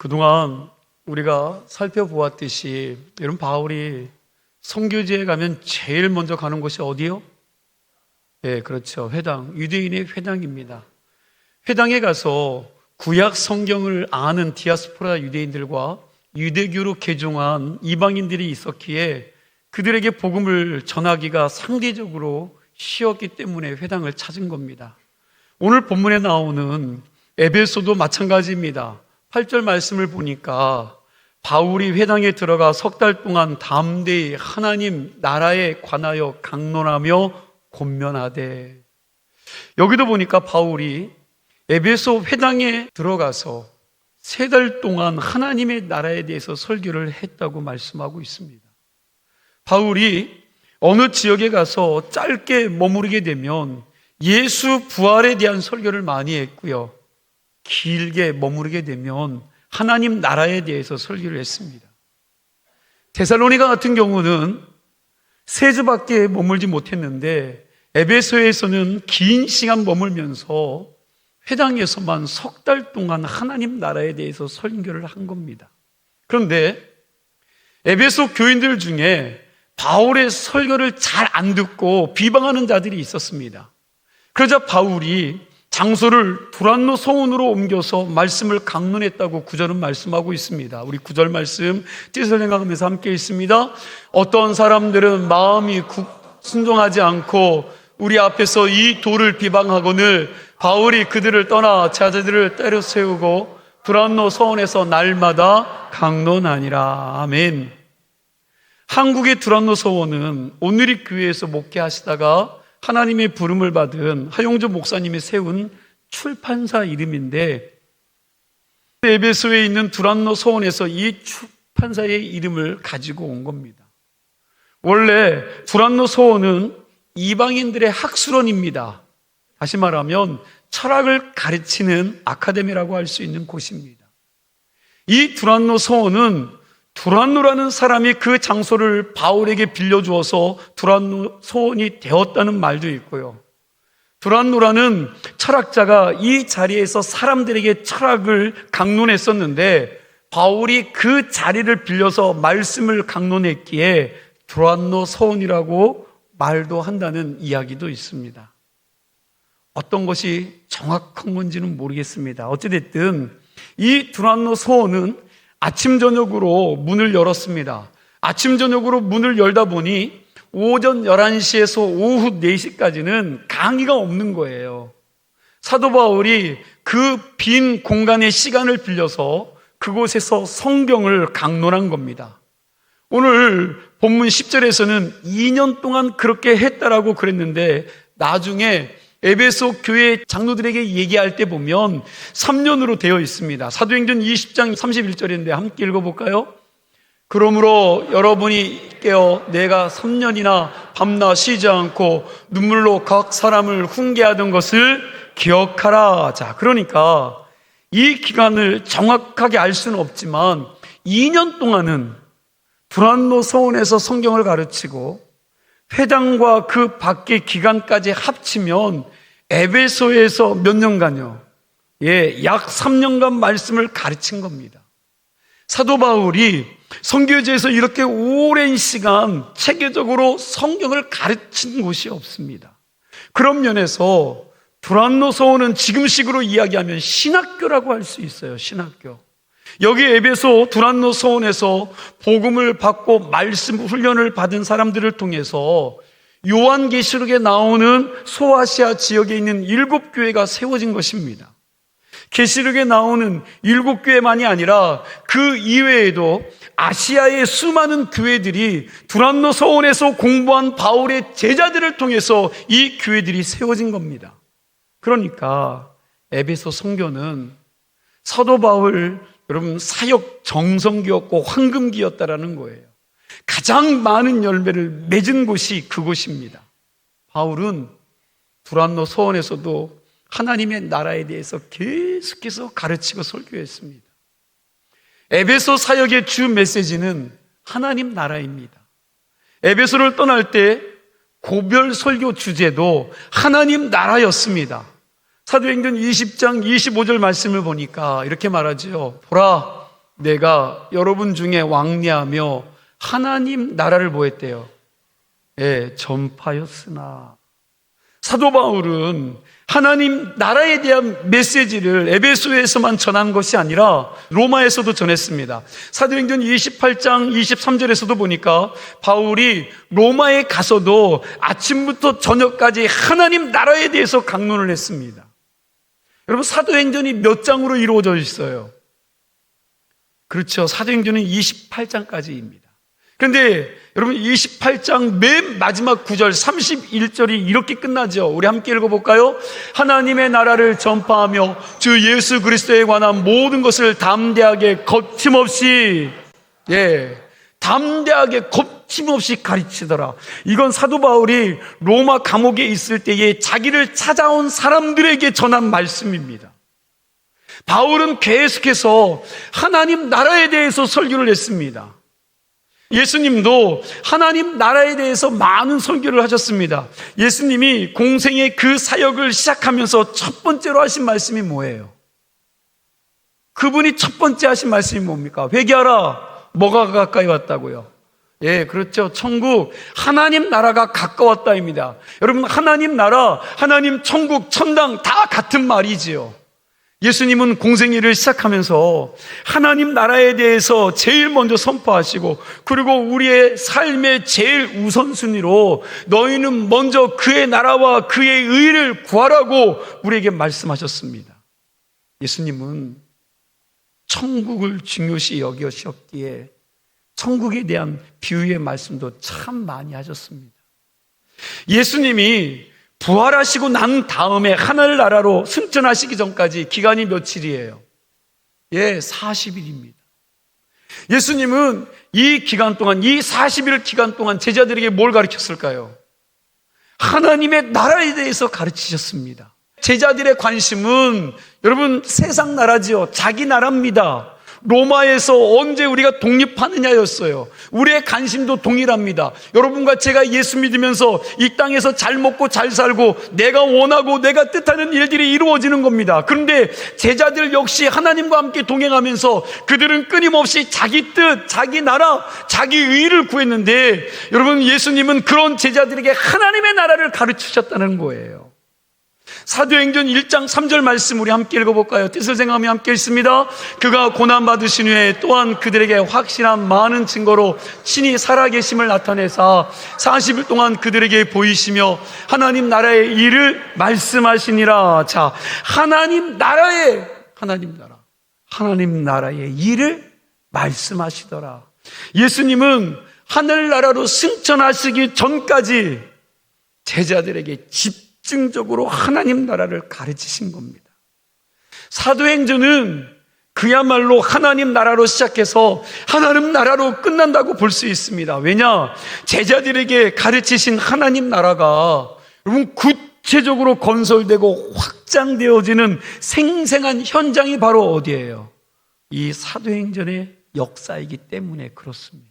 그동안 우리가 살펴보았듯이 여러분 바울이 선교지에 가면 제일 먼저 가는 곳이 어디요? 네, 그렇죠. 회당, 유대인의 회당입니다. 회당에 가서 구약 성경을 아는 디아스포라 유대인들과 유대교로 개종한 이방인들이 있었기에 그들에게 복음을 전하기가 상대적으로 쉬웠기 때문에 회당을 찾은 겁니다. 오늘 본문에 나오는 에베소도 마찬가지입니다. 8절 말씀을 보니까 바울이 회당에 들어가 석 달 동안 담대히 하나님 나라에 관하여 강론하며 권면하되, 여기도 보니까 바울이 에베소 회당에 들어가서 3달 동안 하나님의 나라에 대해서 설교를 했다고 말씀하고 있습니다. 바울이 어느 지역에 가서 짧게 머무르게 되면 예수 부활에 대한 설교를 많이 했고요, 길게 머무르게 되면 하나님 나라에 대해서 설교를 했습니다. 데살로니가 같은 경우는 3주밖에 머물지 못했는데 에베소에서는 긴 시간 머물면서 회당에서만 석 달 동안 하나님 나라에 대해서 설교를 한 겁니다. 그런데 에베소 교인들 중에 바울의 설교를 잘 안 듣고 비방하는 자들이 있었습니다. 그러자 바울이 장소를 두란노 소원으로 옮겨서 말씀을 강론했다고 9절은 말씀하고 있습니다. 우리 9절 말씀 뜻을 생각하면서 함께 있습니다. 어떤 사람들은 마음이 순종하지 않고 우리 앞에서 이 돌을 비방하거늘 바울이 그들을 떠나 자제들을 때려 세우고 두란노 소원에서 날마다 강론하니라. 아멘. 한국의 두란노 소원은 오늘의 교회에서 목회하시다가 하나님의 부름을 받은 하용조 목사님이 세운 출판사 이름인데, 에베소에 있는 두란노 소원에서 이 출판사의 이름을 가지고 온 겁니다. 원래 두란노 소원은 이방인들의 학술원입니다. 다시 말하면 철학을 가르치는 아카데미라고 할 수 있는 곳입니다. 이 두란노 소원은 두란노라는 사람이 그 장소를 바울에게 빌려주어서 두란노 소원이 되었다는 말도 있고요, 두란노라는 철학자가 이 자리에서 사람들에게 철학을 강론했었는데 바울이 그 자리를 빌려서 말씀을 강론했기에 두란노 소원이라고 말도 한다는 이야기도 있습니다. 어떤 것이 정확한 건지는 모르겠습니다. 어찌됐든 이 두란노 소원은 아침 저녁으로 문을 열었습니다. 아침 저녁으로 문을 열다 보니 오전 11시에서 오후 4시까지는 강의가 없는 거예요. 사도 바울이 그 빈 공간의 시간을 빌려서 그곳에서 성경을 강론한 겁니다. 오늘 본문 10절에서는 2년 동안 그렇게 했다라고 그랬는데 나중에 에베소 교회 장로들에게 얘기할 때 보면 3년으로 되어 있습니다. 사도행전 20장 31절인데 함께 읽어볼까요? 그러므로 여러분이 깨어 내가 3년이나 밤낮 쉬지 않고 눈물로 각 사람을 훈계하던 것을 기억하라. 자, 그러니까 이 기간을 정확하게 알 수는 없지만 2년 동안은 두란노 소원에서 성경을 가르치고 회당과 그 밖의 기간까지 합치면 에베소에서 몇 년간요? 약 3년간 말씀을 가르친 겁니다. 사도 바울이 선교지에서 이렇게 오랜 시간 체계적으로 성경을 가르친 곳이 없습니다. 그런 면에서 두란노 소원은 지금식으로 이야기하면 신학교라고 할 수 있어요. 신학교. 여기 에베소 두란노 소원에서 복음을 받고 말씀 훈련을 받은 사람들을 통해서 요한계시록에 나오는 소아시아 지역에 있는 7교회가 세워진 것입니다. 계시록에 나오는 7교회만이 아니라 그 이외에도 아시아의 수많은 교회들이 두란노 소원에서 공부한 바울의 제자들을 통해서 이 교회들이 세워진 겁니다. 그러니까 에베소 선교는 사도 바울 여러분 사역 정성기였고 황금기였다라는 거예요. 가장 많은 열매를 맺은 곳이 그곳입니다. 바울은 두란노 소원에서도 하나님의 나라에 대해서 계속해서 가르치고 설교했습니다. 에베소 사역의 주 메시지는 하나님 나라입니다. 에베소를 떠날 때 고별 설교 주제도 하나님 나라였습니다. 사도행전 20장 25절 말씀을 보니까 이렇게 말하죠. 보라, 내가 여러분 중에 왕래하며 하나님 나라를 뭐 했대요? 예, 전파였으나. 사도 바울은 하나님 나라에 대한 메시지를 에베소에서만 전한 것이 아니라 로마에서도 전했습니다. 사도행전 28장 23절에서도 보니까 바울이 로마에 가서도 아침부터 저녁까지 하나님 나라에 대해서 강론을 했습니다. 여러분, 사도행전이 몇 장으로 이루어져 있어요? 그렇죠. 사도행전은 28장까지입니다. 그런데 여러분, 28장 맨 마지막 구절 31절이 이렇게 끝나죠. 우리 함께 읽어볼까요? 하나님의 나라를 전파하며 주 예수 그리스도에 관한 모든 것을 담대하게 거침없이, 담대하게 거침없이 가르치더라. 이건 사도 바울이 로마 감옥에 있을 때에 자기를 찾아온 사람들에게 전한 말씀입니다. 바울은 계속해서 하나님 나라에 대해서 설교를 했습니다. 예수님도 하나님 나라에 대해서 많은 설교를 하셨습니다. 예수님이 공생의 그 사역을 시작하면서 첫 번째로 하신 말씀이 뭐예요? 그분이 첫 번째 하신 말씀이 뭡니까? 회개하라. 뭐가 가까이 왔다고요? 예, 그렇죠. 천국, 하나님 나라가 가까웠다입니다. 여러분, 하나님 나라, 하나님 천국, 천당 다 같은 말이지요. 예수님은 공생애를 시작하면서 하나님 나라에 대해서 제일 먼저 선포하시고, 그리고 우리의 삶의 제일 우선순위로 너희는 먼저 그의 나라와 그의 의를 구하라고 우리에게 말씀하셨습니다. 예수님은 천국을 중요시 여기셨기에 천국에 대한 비유의 말씀도 참 많이 하셨습니다. 예수님이 부활하시고 난 다음에 하늘나라로 승천하시기 전까지 기간이 며칠이에요? 40일입니다. 예수님은 이 기간 동안, 이 40일 기간 동안 제자들에게 뭘 가르쳤을까요? 하나님의 나라에 대해서 가르치셨습니다. 제자들의 관심은 여러분 세상 나라지요. 자기 나라입니다. 로마에서 언제 우리가 독립하느냐였어요. 우리의 관심도 동일합니다. 여러분과 제가 예수 믿으면서 이 땅에서 잘 먹고 잘 살고 내가 원하고 내가 뜻하는 일들이 이루어지는 겁니다. 그런데 제자들 역시 하나님과 함께 동행하면서 그들은 끊임없이 자기 뜻, 자기 나라, 자기 의를 구했는데, 여러분, 예수님은 그런 제자들에게 하나님의 나라를 가르치셨다는 거예요. 사도행전 1장 3절 말씀 우리 함께 읽어볼까요? 뜻을 생각하며 함께 읽습니다. 그가 고난받으신 후에 또한 그들에게 확실한 많은 증거로 친히 살아계심을 나타내사 40일 동안 그들에게 보이시며 하나님 나라의 일을 말씀하시니라. 자, 하나님 나라의 일을 말씀하시더라. 예수님은 하늘나라로 승천하시기 전까지 제자들에게 집중적으로 하나님 나라를 가르치신 겁니다. 사도행전은 그야말로 하나님 나라로 시작해서 하나님 나라로 끝난다고 볼 수 있습니다. 왜냐? 제자들에게 가르치신 하나님 나라가 여러분 구체적으로 건설되고 확장되어지는 생생한 현장이 바로 어디예요? 이 사도행전의 역사이기 때문에 그렇습니다.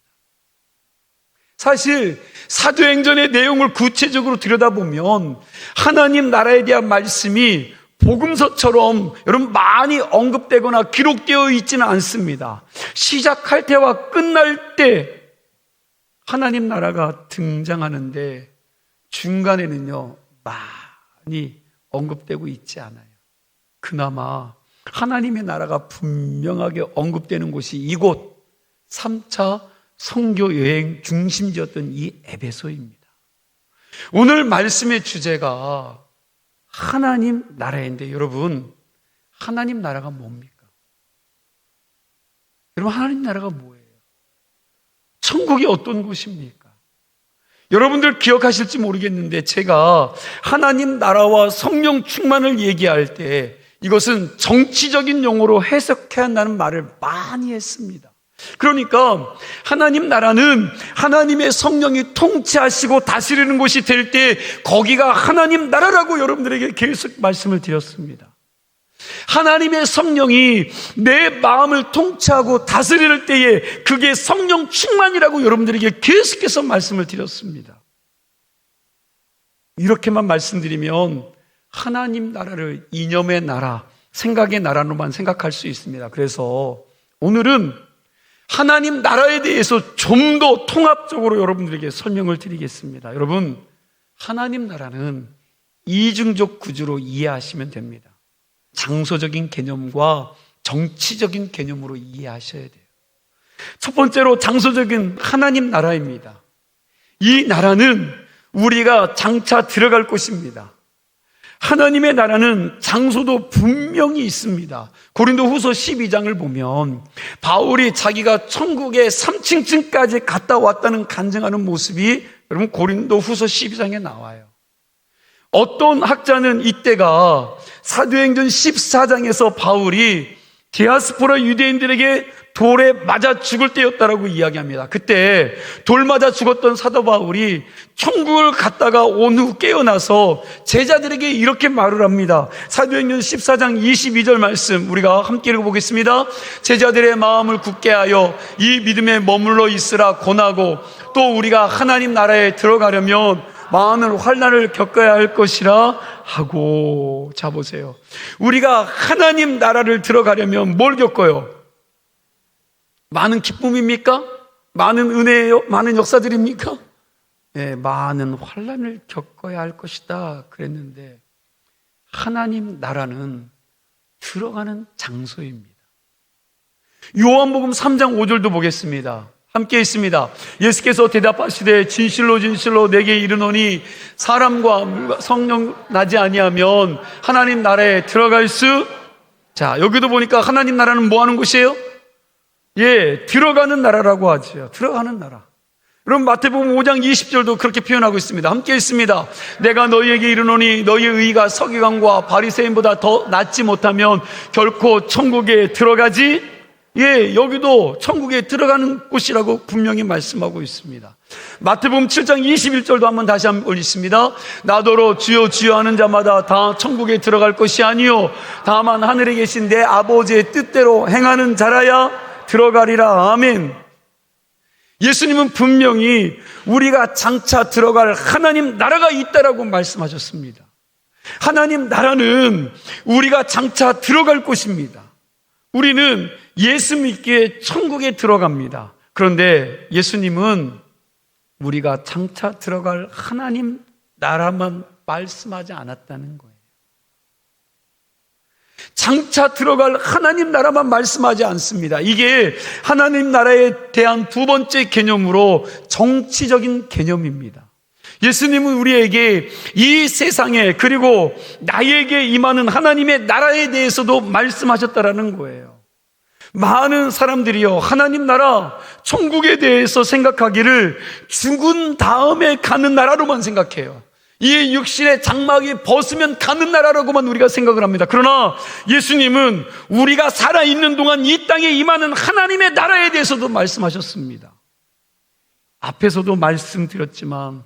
사실 사도행전의 내용을 구체적으로 들여다보면 하나님 나라에 대한 말씀이 복음서처럼 여러분 많이 언급되거나 기록되어 있지는 않습니다. 시작할 때와 끝날 때 하나님 나라가 등장하는데 중간에는요 많이 언급되고 있지 않아요. 그나마 하나님의 나라가 분명하게 언급되는 곳이 이곳 3차 선교 여행 중심지였던 이 에베소입니다. 오늘 말씀의 주제가 하나님 나라인데, 여러분, 하나님 나라가 뭡니까? 여러분, 하나님 나라가 뭐예요? 천국이 어떤 곳입니까? 여러분들 기억하실지 모르겠는데 제가 하나님 나라와 성령 충만을 얘기할 때 이것은 정치적인 용어로 해석해야 한다는 말을 많이 했습니다. 그러니까 하나님 나라는 하나님의 성령이 통치하시고 다스리는 곳이 될 때 거기가 하나님 나라라고 여러분들에게 계속 말씀을 드렸습니다. 하나님의 성령이 내 마음을 통치하고 다스릴 때에 그게 성령 충만이라고 여러분들에게 계속해서 말씀을 드렸습니다. 이렇게만 말씀드리면 하나님 나라를 이념의 나라, 생각의 나라로만 생각할 수 있습니다. 그래서 오늘은 하나님 나라에 대해서 좀 더 통합적으로 여러분들에게 설명을 드리겠습니다. 여러분, 하나님 나라는 이중적 구조로 이해하시면 됩니다. 장소적인 개념과 정치적인 개념으로 이해하셔야 돼요. 첫 번째로 장소적인 하나님 나라입니다. 이 나라는 우리가 장차 들어갈 곳입니다. 하나님의 나라는 장소도 분명히 있습니다. 고린도후서 12장을 보면 바울이 자기가 천국의 3층까지 갔다 왔다는 간증하는 모습이 여러분 고린도후서 12장에 나와요. 어떤 학자는 이때가 사도행전 14장에서 바울이 디아스포라 유대인들에게 돌에 맞아 죽을 때였다라고 이야기합니다. 그때 돌 맞아 죽었던 사도 바울이 천국을 갔다가 온 후 깨어나서 제자들에게 이렇게 말을 합니다. 사도행전 14장 22절 말씀 우리가 함께 읽어보겠습니다. 제자들의 마음을 굳게 하여 이 믿음에 머물러 있으라 권하고 또 우리가 하나님 나라에 들어가려면 많은 환난을 겪어야 할 것이라 하고. 자 보세요. 우리가 하나님 나라를 들어가려면 뭘 겪어요? 많은 기쁨입니까? 많은 은혜예요? 많은 역사들입니까? 네, 많은 환난을 겪어야 할 것이다 그랬는데 하나님 나라는 들어가는 장소입니다. 요한복음 3장 5절도 보겠습니다. 함께 있습니다. 예수께서 대답하시되 진실로 진실로 내게 이르노니 사람과 성령 나지 아니하면 하나님 나라에 들어갈 수. 자, 여기도 보니까 하나님 나라는 뭐 하는 곳이에요? 예, 들어가는 나라라고 하죠. 들어가는 나라. 여러분 마태복음 5장 20절도 그렇게 표현하고 있습니다. 함께 있습니다. 내가 너희에게 이르노니 너희의 의가 서기관과 바리새인보다 더 낫지 못하면 결코 천국에 들어가지. 예, 여기도 천국에 들어가는 곳이라고 분명히 말씀하고 있습니다. 마태복음 7장 21절도 한번 다시 한번 읽습니다. 나더러 주여 주여 하는 자마다 다 천국에 들어갈 것이 아니요 다만 하늘에 계신 내 아버지의 뜻대로 행하는 자라야 들어가리라. 아멘. 예수님은 분명히 우리가 장차 들어갈 하나님 나라가 있다라고 말씀하셨습니다. 하나님 나라는 우리가 장차 들어갈 곳입니다. 우리는 예수 믿기에 천국에 들어갑니다. 그런데 예수님은 우리가 장차 들어갈 하나님 나라만 말씀하지 않았다는 거예요. 장차 들어갈 하나님 나라만 말씀하지 않습니다. 이게 하나님 나라에 대한 두 번째 개념으로 정치적인 개념입니다. 예수님은 우리에게 이 세상에 그리고 나에게 임하는 하나님의 나라에 대해서도 말씀하셨다라는 거예요. 많은 사람들이요, 하나님 나라, 천국에 대해서 생각하기를 죽은 다음에 가는 나라로만 생각해요. 이 육신의 장막이 벗으면 가는 나라라고만 우리가 생각을 합니다. 그러나 예수님은 우리가 살아있는 동안 이 땅에 임하는 하나님의 나라에 대해서도 말씀하셨습니다. 앞에서도 말씀드렸지만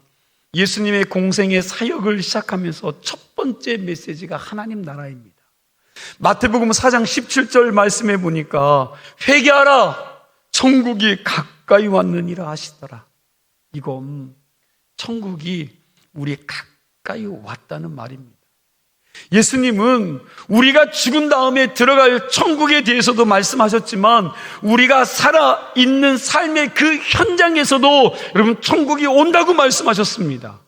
예수님의 공생의 사역을 시작하면서 첫 번째 메시지가 하나님 나라입니다. 마태복음 4장 17절 말씀해 보니까 회개하라 천국이 가까이 왔느니라 하시더라. 이건 천국이 우리 가까이 왔다는 말입니다. 예수님은 우리가 죽은 다음에 들어갈 천국에 대해서도 말씀하셨지만 우리가 살아있는 삶의 그 현장에서도 여러분 천국이 온다고 말씀하셨습니다.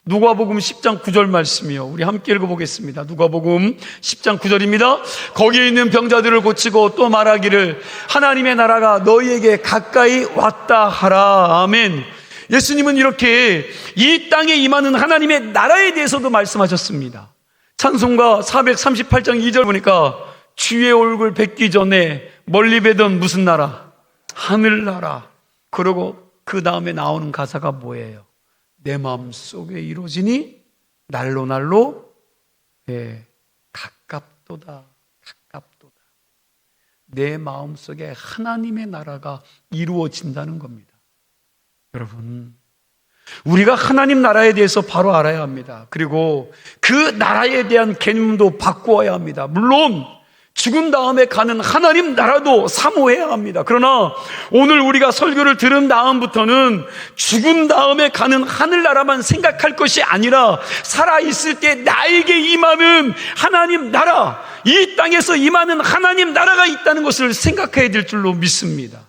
누가복음 10장 9절 말씀이요. 우리 함께 읽어보겠습니다. 누가복음 10장 9절입니다. 거기에 있는 병자들을 고치고 또 말하기를 하나님의 나라가 너희에게 가까이 왔다 하라. 아멘. 예수님은 이렇게 이 땅에 임하는 하나님의 나라에 대해서도 말씀하셨습니다. 찬송가 438장 2절 보니까 주의 얼굴 뵙기 전에 멀리 뵈던 무슨 나라? 하늘나라. 그러고 그 다음에 나오는 가사가 뭐예요? 내 마음속에 이루어지니 날로 가깝도다. 가깝도다. 내 마음속에 하나님의 나라가 이루어진다는 겁니다. 여러분, 우리가 하나님 나라에 대해서 바로 알아야 합니다. 그리고 그 나라에 대한 개념도 바꾸어야 합니다. 물론 죽은 다음에 가는 하나님 나라도 사모해야 합니다. 그러나 오늘 우리가 설교를 들은 다음부터는 죽은 다음에 가는 하늘나라만 생각할 것이 아니라 살아있을 때 나에게 임하는 하나님 나라, 이 땅에서 임하는 하나님 나라가 있다는 것을 생각해야 될 줄로 믿습니다.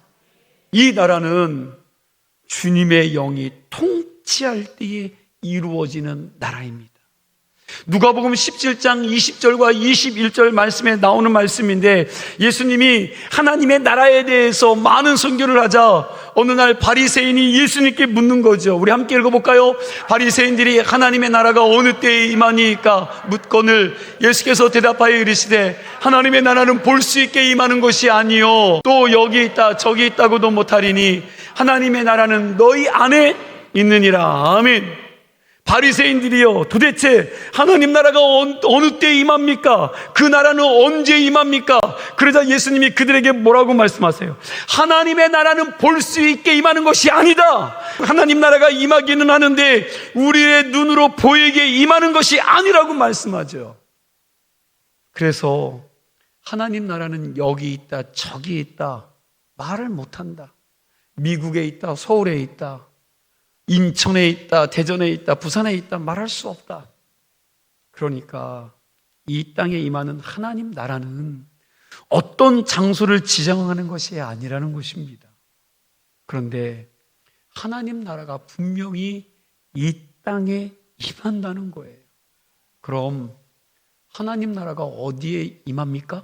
이 나라는 주님의 영이 통치할 때에 이루어지는 나라입니다. 누가복음 17장 20절과 21절 말씀에 나오는 말씀인데, 예수님이 하나님의 나라에 대해서 많은 선교를 하자 어느 날 바리새인이 예수님께 묻는 거죠. 우리 함께 읽어볼까요? 바리새인들이 하나님의 나라가 어느 때에 임하니까 묻거늘 예수께서 대답하여 이르시되 하나님의 나라는 볼 수 있게 임하는 것이 아니요 또 여기 있다 저기 있다고도 못하리니 하나님의 나라는 너희 안에 있느니라. 아멘. 바리새인들이요, 도대체 하나님 나라가 어느 때에 임합니까? 그 나라는 언제 임합니까? 그러자 예수님이 그들에게 뭐라고 말씀하세요? 하나님의 나라는 볼 수 있게 임하는 것이 아니다. 하나님 나라가 임하기는 하는데 우리의 눈으로 보이게 임하는 것이 아니라고 말씀하죠. 그래서 하나님 나라는 여기 있다 저기 있다 말을 못한다. 미국에 있다 서울에 있다 인천에 있다, 대전에 있다, 부산에 있다 말할 수 없다. 그러니까 이 땅에 임하는 하나님 나라는 어떤 장소를 지정하는 것이 아니라는 것입니다. 그런데 하나님 나라가 분명히 이 땅에 임한다는 거예요. 그럼 하나님 나라가 어디에 임합니까?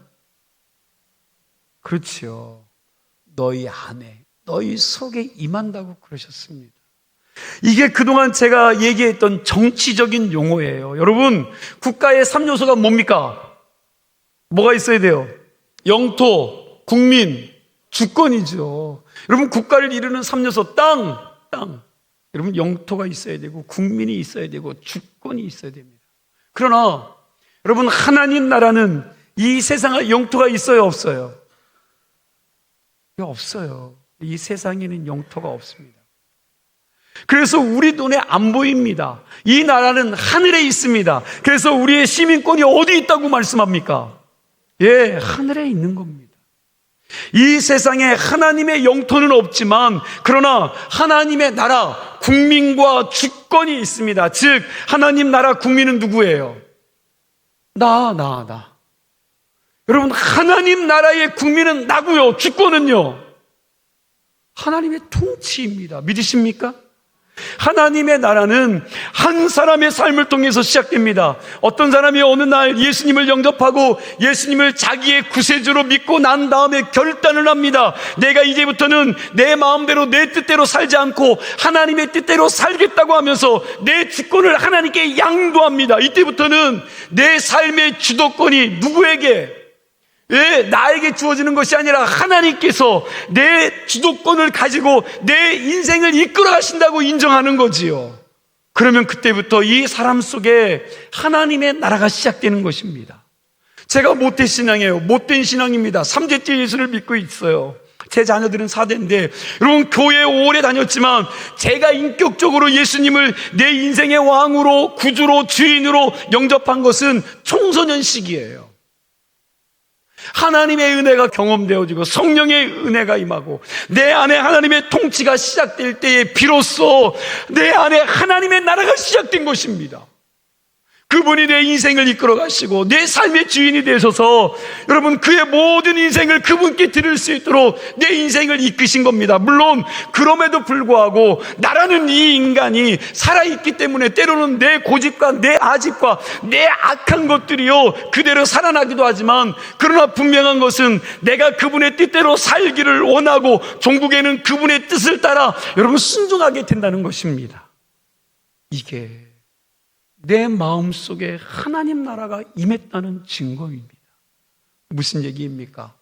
그렇지요. 너희 안에, 너희 속에 임한다고 그러셨습니다. 이게 그동안 제가 얘기했던 정치적인 용어예요. 여러분, 국가의 3요소가 뭡니까? 뭐가 있어야 돼요? 영토, 국민, 주권이죠. 여러분, 국가를 이루는 3요소, 땅. 여러분, 영토가 있어야 되고 국민이 있어야 되고 주권이 있어야 됩니다. 그러나 여러분, 하나님 나라는 이 세상에 영토가 있어요, 없어요? 없어요. 이 세상에는 영토가 없습니다. 그래서 우리 눈에 안 보입니다. 이 나라는 하늘에 있습니다. 그래서 우리의 시민권이 어디 있다고 말씀합니까? 예, 하늘에 있는 겁니다. 이 세상에 하나님의 영토는 없지만 그러나 하나님의 나라, 국민과 주권이 있습니다. 즉 하나님 나라 국민은 누구예요? 나. 여러분, 하나님 나라의 국민은 나고요. 주권은요? 하나님의 통치입니다. 믿으십니까? 하나님의 나라는 한 사람의 삶을 통해서 시작됩니다. 어떤 사람이 어느 날 예수님을 영접하고 예수님을 자기의 구세주로 믿고 난 다음에 결단을 합니다. 내가 이제부터는 내 마음대로 내 뜻대로 살지 않고 하나님의 뜻대로 살겠다고 하면서 내 주권을 하나님께 양도합니다. 이때부터는 내 삶의 주도권이 누구에게? 나에게 주어지는 것이 아니라 하나님께서 내 주도권을 가지고 내 인생을 이끌어 가신다고 인정하는 거지요. 그러면 그때부터 이 사람 속에 하나님의 나라가 시작되는 것입니다. 제가 못된 신앙이에요. 못된 신앙입니다. 3대째 예수를 믿고 있어요. 제 자녀들은 4대인데 여러분, 교회에 오래 다녔지만 제가 인격적으로 예수님을 내 인생의 왕으로 구주로 주인으로 영접한 것은 청소년 시기예요. 하나님의 은혜가 경험되어지고 성령의 은혜가 임하고 내 안에 하나님의 통치가 시작될 때에 비로소 내 안에 하나님의 나라가 시작된 것입니다. 그분이 내 인생을 이끌어 가시고 내 삶의 주인이 되셔서 여러분, 그의 모든 인생을 그분께 드릴 수 있도록 내 인생을 이끄신 겁니다. 물론 그럼에도 불구하고 나라는 이 인간이 살아있기 때문에 때로는 내 고집과 내 아집과 내 악한 것들이요 그대로 살아나기도 하지만, 그러나 분명한 것은 내가 그분의 뜻대로 살기를 원하고 종국에는 그분의 뜻을 따라 여러분 순종하게 된다는 것입니다. 이게 내 마음속에 하나님 나라가 임했다는 증거입니다. 무슨 얘기입니까?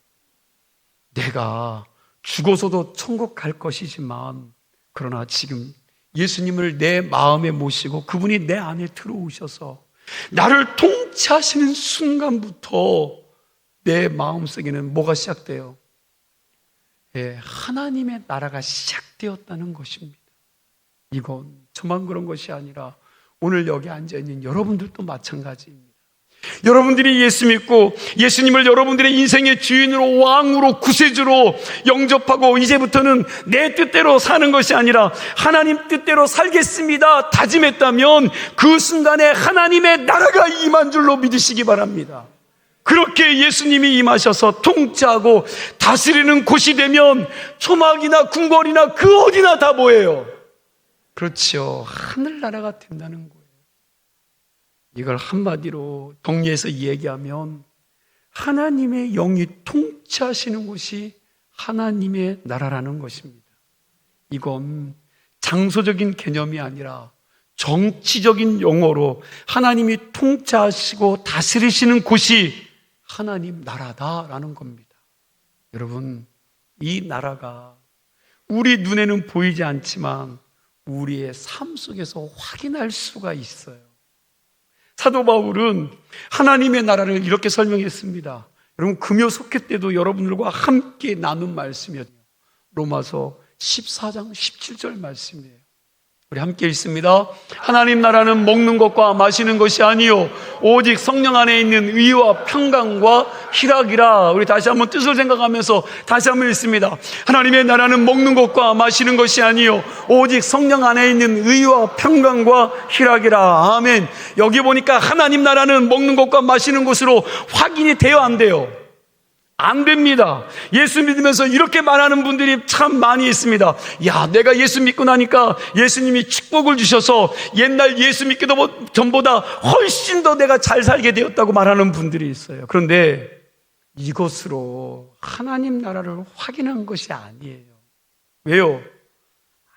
내가 죽어서도 천국 갈 것이지만 그러나 지금 예수님을 내 마음에 모시고 그분이 내 안에 들어오셔서 나를 통치하시는 순간부터 내 마음속에는 뭐가 시작돼요? 하나님의 나라가 시작되었다는 것입니다. 이건 저만 그런 것이 아니라 오늘 여기 앉아있는 여러분들도 마찬가지입니다. 여러분들이 예수 믿고 예수님을 여러분들의 인생의 주인으로, 왕으로, 구세주로 영접하고 이제부터는 내 뜻대로 사는 것이 아니라 하나님 뜻대로 살겠습니다 다짐했다면 그 순간에 하나님의 나라가 임한 줄로 믿으시기 바랍니다. 그렇게 예수님이 임하셔서 통치하고 다스리는 곳이 되면 초막이나 궁궐이나 그 어디나 다 뭐예요? 그렇죠. 하늘나라가 된다는 거예요. 이걸 한마디로 정리해서 얘기하면 하나님의 영이 통치하시는 곳이 하나님의 나라라는 것입니다. 이건 장소적인 개념이 아니라 정치적인 용어로 하나님이 통치하시고 다스리시는 곳이 하나님 나라다라는 겁니다. 여러분, 이 나라가 우리 눈에는 보이지 않지만 우리의 삶 속에서 확인할 수가 있어요. 사도 바울은 하나님의 나라를 이렇게 설명했습니다. 여러분, 금요 속회 때도 여러분들과 함께 나눈 말씀이었죠. 로마서 14장 17절 말씀이에요. 우리 함께 읽습니다. 하나님 나라는 먹는 것과 마시는 것이 아니요 오직 성령 안에 있는 의와 평강과 희락이라. 우리 다시 한번 뜻을 생각하면서 다시 한번 읽습니다. 하나님의 나라는 먹는 것과 마시는 것이 아니요 오직 성령 안에 있는 의와 평강과 희락이라. 아멘. 여기 보니까 하나님 나라는 먹는 것과 마시는 것으로 확인이 돼요, 안 돼요? 안 됩니다. 예수 믿으면서 이렇게 말하는 분들이 참 많이 있습니다. 야, 내가 예수 믿고 나니까 예수님이 축복을 주셔서 옛날 예수 믿기 전보다 훨씬 더 내가 잘 살게 되었다고 말하는 분들이 있어요. 그런데 이것으로 하나님 나라를 확인한 것이 아니에요. 왜요?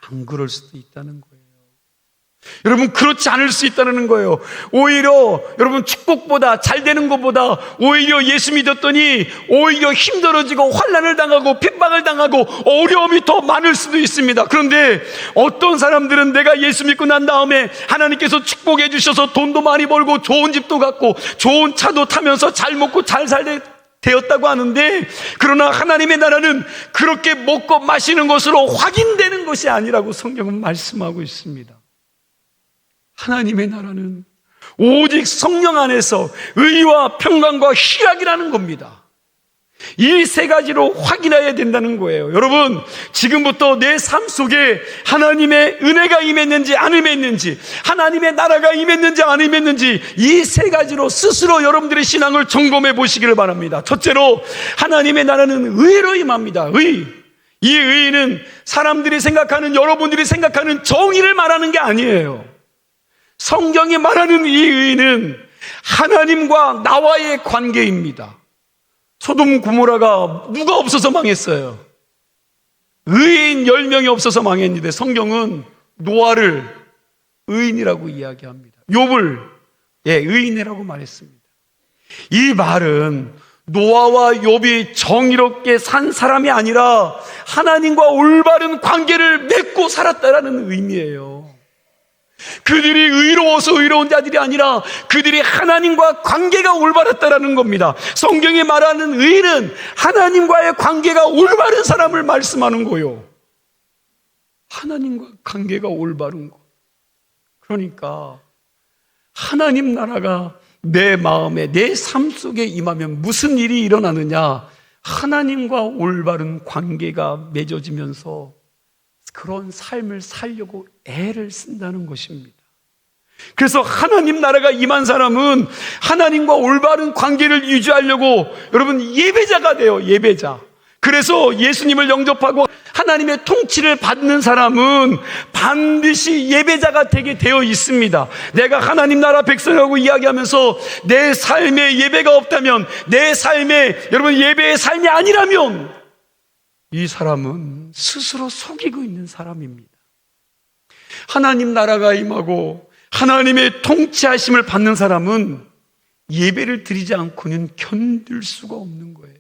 안 그럴 수도 있다는 거예요. 여러분, 그렇지 않을 수 있다는 거예요. 오히려 여러분, 축복보다, 잘 되는 것보다 오히려 예수 믿었더니 오히려 힘들어지고 환난을 당하고 핍박을 당하고 어려움이 더 많을 수도 있습니다. 그런데 어떤 사람들은 내가 예수 믿고 난 다음에 하나님께서 축복해 주셔서 돈도 많이 벌고 좋은 집도 갖고 좋은 차도 타면서 잘 먹고 잘 살게 되었다고 하는데, 그러나 하나님의 나라는 그렇게 먹고 마시는 것으로 확인되는 것이 아니라고 성경은 말씀하고 있습니다. 하나님의 나라는 오직 성령 안에서 의와 평강과 희락이라는 겁니다. 이 세 가지로 확인해야 된다는 거예요. 여러분, 지금부터 내 삶 속에 하나님의 은혜가 임했는지 안 임했는지, 하나님의 나라가 임했는지 안 임했는지, 이 세 가지로 스스로 여러분들의 신앙을 점검해 보시기를 바랍니다. 첫째로, 하나님의 나라는 의로 임합니다. 의. 이 의는 사람들이 생각하는, 여러분들이 생각하는 정의를 말하는 게 아니에요. 성경이 말하는 이 의는 하나님과 나와의 관계입니다. 소돔 고모라가 누가 없어서 망했어요? 의인 10명이 없어서 망했는데 성경은 노아를 의인이라고 이야기합니다. 욥을 의인이라고 말했습니다. 이 말은 노아와 욥이 정의롭게 산 사람이 아니라 하나님과 올바른 관계를 맺고 살았다라는 의미예요. 그들이 의로워서 의로운 자들이 아니라 그들이 하나님과 관계가 올바랐다라는 겁니다. 성경이 말하는 의는 하나님과의 관계가 올바른 사람을 말씀하는 거요. 하나님과 관계가 올바른 것. 그러니까 하나님 나라가 내 마음에, 내 삶 속에 임하면 무슨 일이 일어나느냐? 하나님과 올바른 관계가 맺어지면서 그런 삶을 살려고 애를 쓴다는 것입니다. 그래서 하나님 나라가 임한 사람은 하나님과 올바른 관계를 유지하려고 여러분 예배자가 돼요. 예배자. 그래서 예수님을 영접하고 하나님의 통치를 받는 사람은 반드시 예배자가 되게 되어 있습니다. 내가 하나님 나라 백성이라고 이야기하면서 내 삶에 예배가 없다면, 내 삶에 여러분 예배의 삶이 아니라면 이 사람은 스스로 속이고 있는 사람입니다. 하나님 나라가 임하고 하나님의 통치하심을 받는 사람은 예배를 드리지 않고는 견딜 수가 없는 거예요.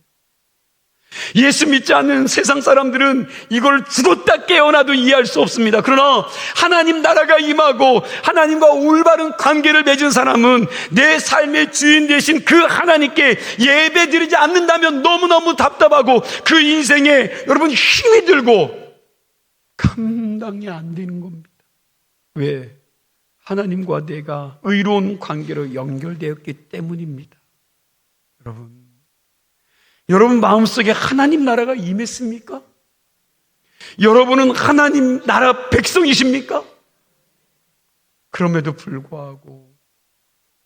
예수 믿지 않는 세상 사람들은 이걸 죽었다 깨어나도 이해할 수 없습니다. 그러나 하나님 나라가 임하고 하나님과 올바른 관계를 맺은 사람은 내 삶의 주인 되신 그 하나님께 예배 드리지 않는다면 너무너무 답답하고 그 인생에 여러분 힘이 들고 감당이 안 되는 겁니다. 왜? 하나님과 내가 의로운 관계로 연결되었기 때문입니다. 여러분 마음속에 하나님 나라가 임했습니까? 여러분은 하나님 나라 백성이십니까? 그럼에도 불구하고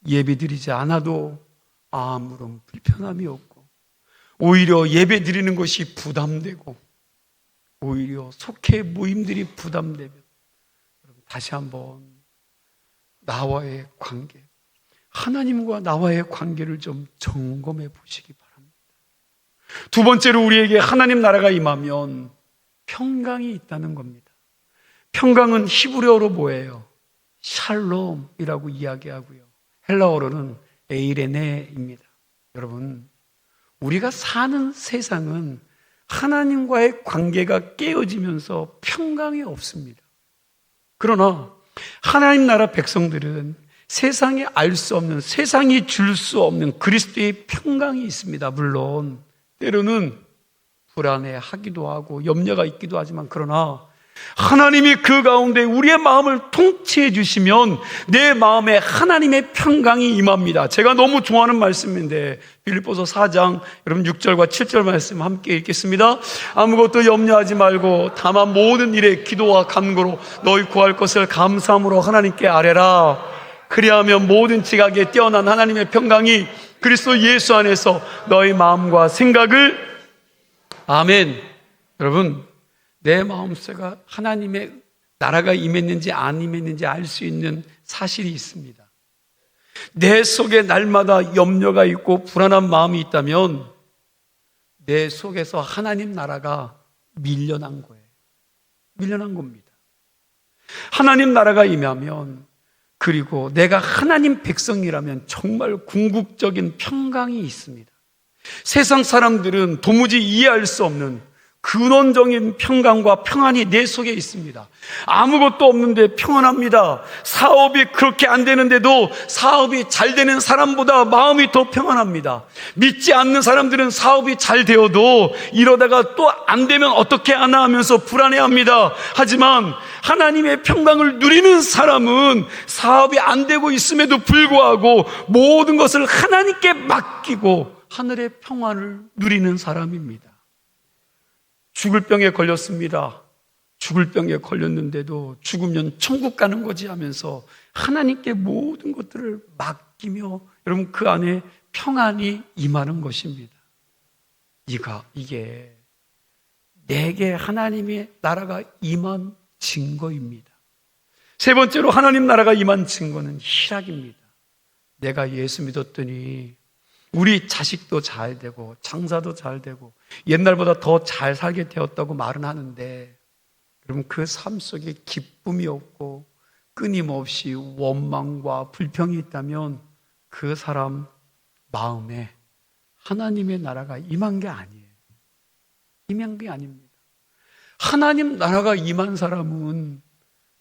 예배드리지 않아도 아무런 불편함이 없고, 오히려 예배드리는 것이 부담되고, 오히려 속회 모임들이 부담되면, 여러분 다시 한번 나와의 관계, 하나님과 나와의 관계를 좀 점검해 보시기 바랍니다. 두 번째로 우리에게 하나님 나라가 임하면 평강이 있다는 겁니다. 평강은 히브리어로 뭐예요? 샬롬이라고 이야기하고요, 헬라어로는 에이레네입니다. 여러분, 우리가 사는 세상은 하나님과의 관계가 깨어지면서 평강이 없습니다. 그러나 하나님 나라 백성들은 세상에 알 수 없는, 세상이 줄 수 없는 그리스도의 평강이 있습니다. 물론 때로는 불안해하기도 하고 염려가 있기도 하지만, 그러나 하나님이 그 가운데 우리의 마음을 통치해 주시면 내 마음에 하나님의 평강이 임합니다. 제가 너무 좋아하는 말씀인데 빌립보서 4장 여러분 6절과 7절 말씀 함께 읽겠습니다. 아무것도 염려하지 말고 다만 모든 일에 기도와 간구로 너희 구할 것을 감사함으로 하나님께 아뢰라. 그리하면 모든 지각에 뛰어난 하나님의 평강이 그리스도 예수 안에서 너희 마음과 생각을, 아멘. 여러분, 내 마음속에 하나님의 나라가 임했는지 안 임했는지 알 수 있는 사실이 있습니다. 내 속에 날마다 염려가 있고 불안한 마음이 있다면 내 속에서 하나님 나라가 밀려난 거예요. 밀려난 겁니다. 하나님 나라가 임하면, 그리고 내가 하나님 백성이라면 정말 궁극적인 평강이 있습니다. 세상 사람들은 도무지 이해할 수 없는 근원적인 평강과 평안이 내 속에 있습니다. 아무것도 없는데 평안합니다. 사업이 그렇게 안 되는데도 사업이 잘 되는 사람보다 마음이 더 평안합니다. 믿지 않는 사람들은 사업이 잘 되어도 이러다가 또 안 되면 어떻게 하나 하면서 불안해합니다. 하지만 하나님의 평강을 누리는 사람은 사업이 안 되고 있음에도 불구하고 모든 것을 하나님께 맡기고 하늘의 평안을 누리는 사람입니다. 죽을 병에 걸렸습니다. 죽을 병에 걸렸는데도 죽으면 천국 가는 거지 하면서 하나님께 모든 것들을 맡기며 여러분 그 안에 평안이 임하는 것입니다. 이게 내게 하나님의 나라가 임한 증거입니다. 세 번째로 하나님 나라가 임한 증거는 희락입니다. 내가 예수 믿었더니 우리 자식도 잘 되고 장사도 잘 되고 옛날보다 더 잘 살게 되었다고 말은 하는데, 여러분 그 삶 속에 기쁨이 없고 끊임없이 원망과 불평이 있다면 그 사람 마음에 하나님의 나라가 임한 게 아니에요. 임한 게 아닙니다. 하나님 나라가 임한 사람은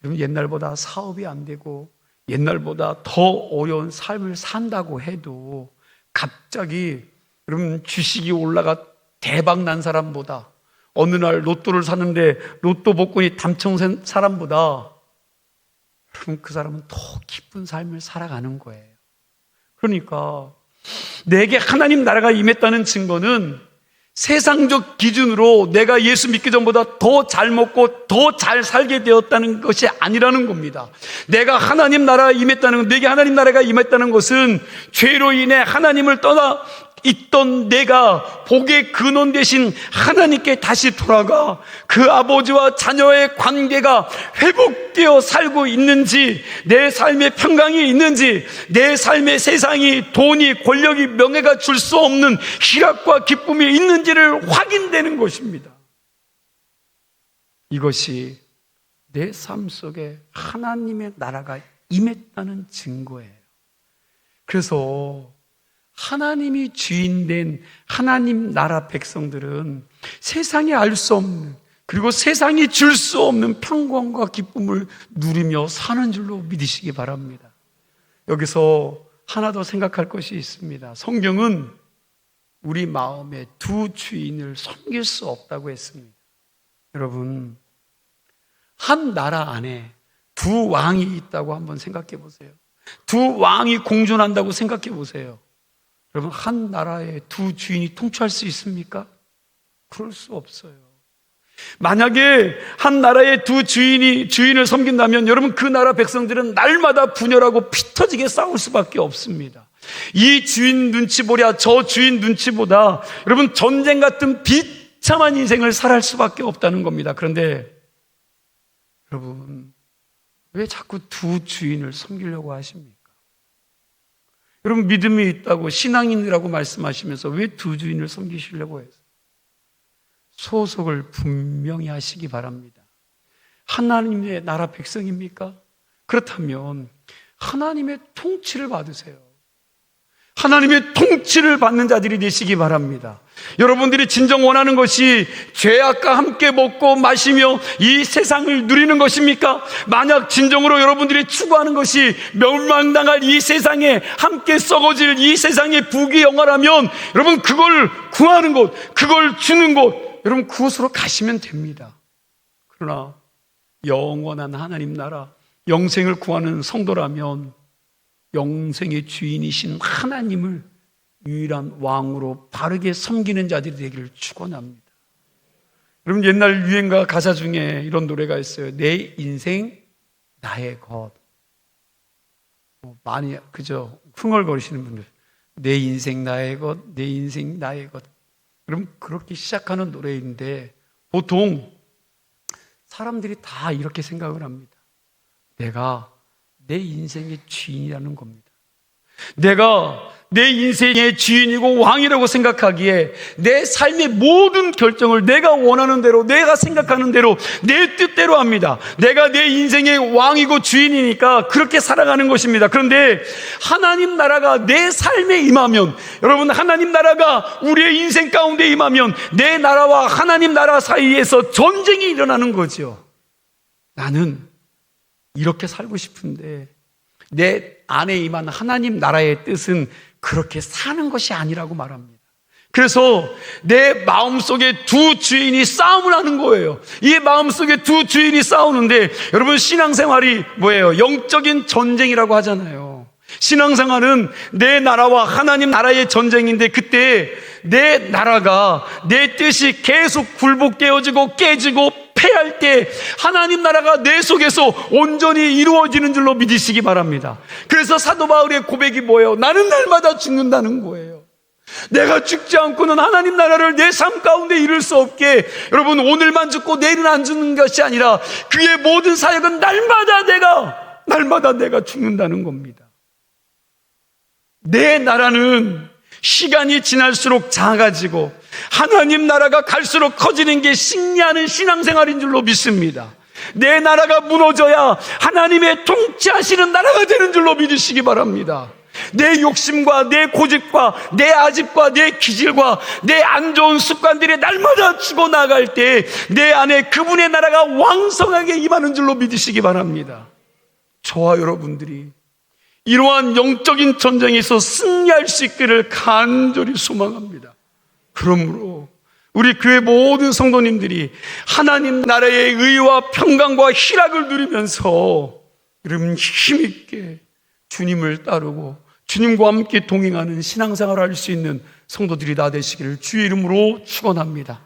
여러분 옛날보다 사업이 안 되고 옛날보다 더 어려운 삶을 산다고 해도 갑자기 여러분 주식이 올라가 대박 난 사람보다, 어느 날 로또를 사는데 로또 복권이 당첨된 사람보다 여러분 그 사람은 더 기쁜 삶을 살아가는 거예요. 그러니까 내게 하나님 나라가 임했다는 증거는 세상적 기준으로 내가 예수 믿기 전보다 더 잘 먹고 더 잘 살게 되었다는 것이 아니라는 겁니다. 내가 하나님 나라가 임했다는, 내게 하나님 나라가 임했다는 것은 죄로 인해 하나님을 떠나 있던 내가 복의 근원 되신 하나님께 다시 돌아가 그 아버지와 자녀의 관계가 회복되어 살고 있는지, 내 삶에 평강이 있는지, 내 삶에 세상이, 돈이, 권력이, 명예가 줄 수 없는 희락과 기쁨이 있는지를 확인되는 것입니다. 이것이 내 삶 속에 하나님의 나라가 임했다는 증거예요. 그래서 하나님이 주인된 하나님 나라 백성들은 세상이 알 수 없는, 그리고 세상이 줄 수 없는 평강과 기쁨을 누리며 사는 줄로 믿으시기 바랍니다. 여기서 하나 더 생각할 것이 있습니다. 성경은 우리 마음에 두 주인을 섬길 수 없다고 했습니다. 여러분, 한 나라 안에 두 왕이 있다고 한번 생각해 보세요. 두 왕이 공존한다고 생각해 보세요. 여러분, 한 나라의 두 주인이 통치할 수 있습니까? 그럴 수 없어요. 만약에 한 나라의 두 주인을 섬긴다면 여러분, 그 나라 백성들은 날마다 분열하고 피 터지게 싸울 수밖에 없습니다. 이 주인 눈치 보랴 저 주인 눈치 보다 여러분, 전쟁 같은 비참한 인생을 살아갈 수밖에 없다는 겁니다. 그런데 여러분, 왜 자꾸 두 주인을 섬기려고 하십니까? 여러분, 믿음이 있다고 신앙인이라고 말씀하시면서 왜 두 주인을 섬기시려고 해서? 소속을 분명히 하시기 바랍니다. 하나님의 나라 백성입니까? 그렇다면 하나님의 통치를 받으세요. 하나님의 통치를 받는 자들이 되시기 바랍니다. 여러분들이 진정 원하는 것이 죄악과 함께 먹고 마시며 이 세상을 누리는 것입니까? 만약 진정으로 여러분들이 추구하는 것이 멸망당할 이 세상에 함께 썩어질 이 세상의 부귀영화라면 여러분, 그걸 구하는 곳, 그걸 주는 곳, 여러분 그곳으로 가시면 됩니다. 그러나 영원한 하나님 나라, 영생을 구하는 성도라면 영생의 주인이신 하나님을 유일한 왕으로 바르게 섬기는 자들이 되기를 축원합니다. 여러분, 옛날 유행가 가사 중에 이런 노래가 있어요. 내 인생 나의 것. 많이 그저 흥얼거리시는 분들, 내 인생 나의 것, 내 인생 나의 것. 여러분, 그렇게 시작하는 노래인데 보통 사람들이 다 이렇게 생각을 합니다. 내가 내 인생의 주인이라는 겁니다. 내가 내 인생의 주인이고 왕이라고 생각하기에 내 삶의 모든 결정을 내가 원하는 대로, 내가 생각하는 대로, 내 뜻대로 합니다. 내가 내 인생의 왕이고 주인이니까 그렇게 살아가는 것입니다. 그런데 하나님 나라가 내 삶에 임하면, 여러분, 하나님 나라가 우리의 인생 가운데 임하면 내 나라와 하나님 나라 사이에서 전쟁이 일어나는 거죠. 나는 이렇게 살고 싶은데 내 안에 임한 하나님 나라의 뜻은 그렇게 사는 것이 아니라고 말합니다. 그래서 내 마음속에 두 주인이 싸움을 하는 거예요. 이 마음속에 두 주인이 싸우는데 여러분, 신앙생활이 뭐예요? 영적인 전쟁이라고 하잖아요. 신앙생활은 내 나라와 하나님 나라의 전쟁인데 그때 내 나라가, 내 뜻이 계속 굴복되어지고 깨지고 패할 때 하나님 나라가 내 속에서 온전히 이루어지는 줄로 믿으시기 바랍니다. 그래서 사도 바울의 고백이 뭐예요? 나는 날마다 죽는다는 거예요. 내가 죽지 않고는 하나님 나라를 내 삶 가운데 이룰 수 없게, 여러분, 오늘만 죽고 내일은 안 죽는 것이 아니라 그의 모든 사역은 날마다 내가 죽는다는 겁니다. 내 나라는 시간이 지날수록 작아지고 하나님 나라가 갈수록 커지는 게 승리하는 신앙생활인 줄로 믿습니다. 내 나라가 무너져야 하나님의 통치하시는 나라가 되는 줄로 믿으시기 바랍니다. 내 욕심과 내 고집과 내 아집과 내 기질과 내 안 좋은 습관들이 날마다 죽어나갈 때 내 안에 그분의 나라가 왕성하게 임하는 줄로 믿으시기 바랍니다. 저와 여러분들이 이러한 영적인 전쟁에서 승리할 수 있기를 간절히 소망합니다. 그러므로 우리 교회 모든 성도님들이 하나님 나라의 의와 평강과 희락을 누리면서 여러분, 힘있게 주님을 따르고 주님과 함께 동행하는 신앙생활을 할 수 있는 성도들이 다 되시기를 주의 이름으로 축원합니다.